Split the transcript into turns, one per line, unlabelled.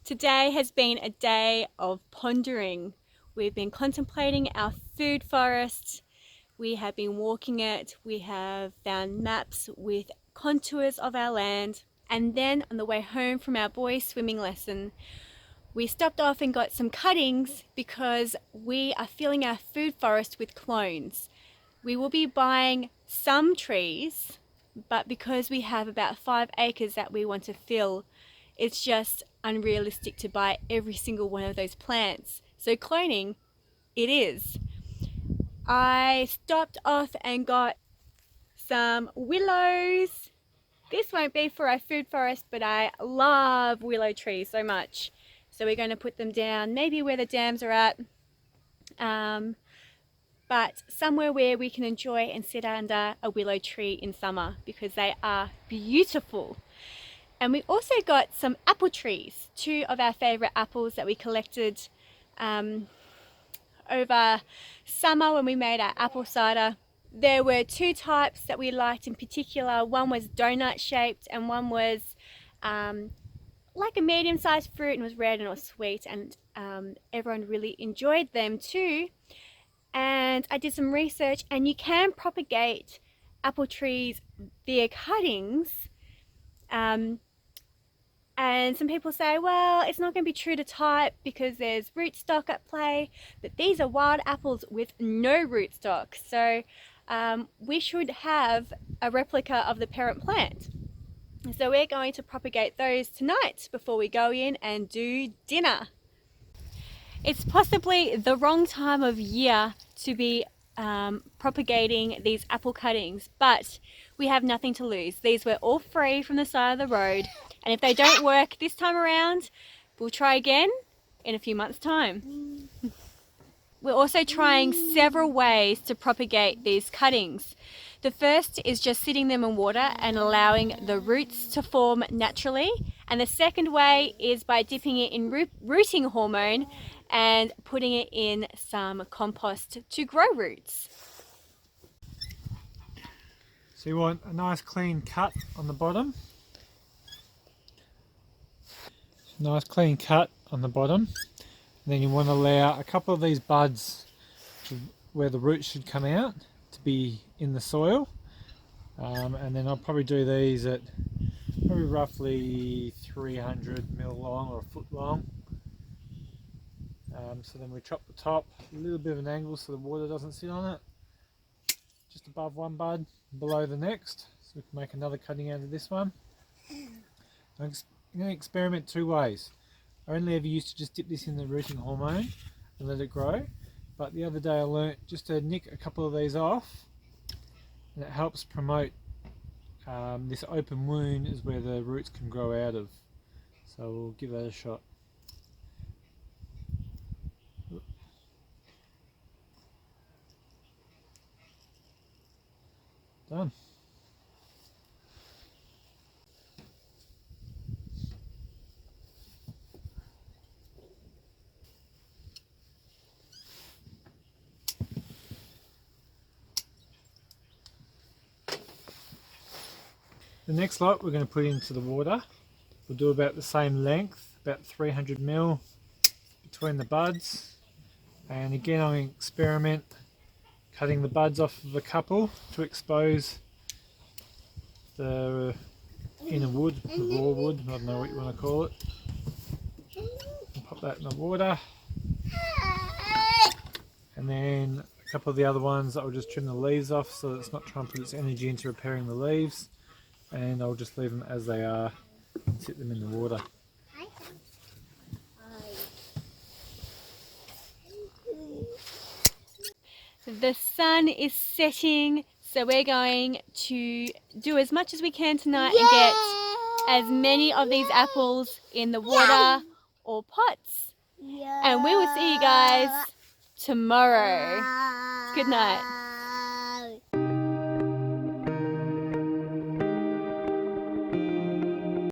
Today has been a day of pondering. We've been contemplating our food forest. We have been walking it. We have found maps with contours of our land. And then on the way home from our boys' swimming lesson, we stopped off and got some cuttings because we are filling our food forest with clones. We will be buying some trees, but because we have about 5 acres that we want to fill, it's just unrealistic to buy every single one of those plants. So cloning, it is. I stopped off and got some willows. This won't be for our food forest, but I love willow trees so much. So we're going to put them down, maybe where the dams are at, but somewhere where we can enjoy and sit under a willow tree in summer because they are beautiful. And we also got some apple trees, 2 of our favourite apples that we collected over summer when we made our apple cider. There were 2 types that we liked in particular. One was donut shaped and one was like a medium-sized fruit and was red and it was sweet, and everyone really enjoyed them too. And I did some research, and you can propagate apple trees via cuttings. And some people say, well, it's not going to be true to type because there's rootstock at play, but these are wild apples with no rootstock. So we should have a replica of the parent plant. So we're going to propagate those tonight before we go in and do dinner. It's possibly the wrong time of year to be propagating these apple cuttings, but we have nothing to lose. These were all free from the side of the road, and if they don't work this time around, we'll try again in a few months' time. We're also trying several ways to propagate these cuttings. The first is just sitting them in water and allowing the roots to form naturally, and the second way is by dipping it in rooting hormone and putting it in some compost to grow roots.
So you want a nice clean cut on the bottom. Nice clean cut on the bottom. And then you want to allow a couple of these buds where the roots should come out to be in the soil. And then I'll probably do these at probably roughly 300 mil long or a foot long. So then we chop the top a little bit of an angle so the water doesn't sit on it. Just above one bud, below the next. So we can make another cutting out of this one. I'm going to experiment 2 ways. I only ever used to just dip this in the rooting hormone and let it grow. But the other day I learnt just to nick a couple of these off, and it helps promote this open wound is where the roots can grow out of. So we'll give that a shot. Done. The next lot we're going to put into the water. We'll do about the same length, about 300 mil between the buds. And again, I'm going to experiment cutting the buds off of a couple to expose the inner wood, the raw wood, I don't know what you want to call it. And pop that in the water. And then a couple of the other ones I'll just trim the leaves off so that it's not trying to put its energy into repairing the leaves. And I'll just leave them as they are and sit them in the water.
The sun is setting, so we're going to do as much as we can tonight and get as many of these apples in the water or pots. And we will see you guys tomorrow. Good night.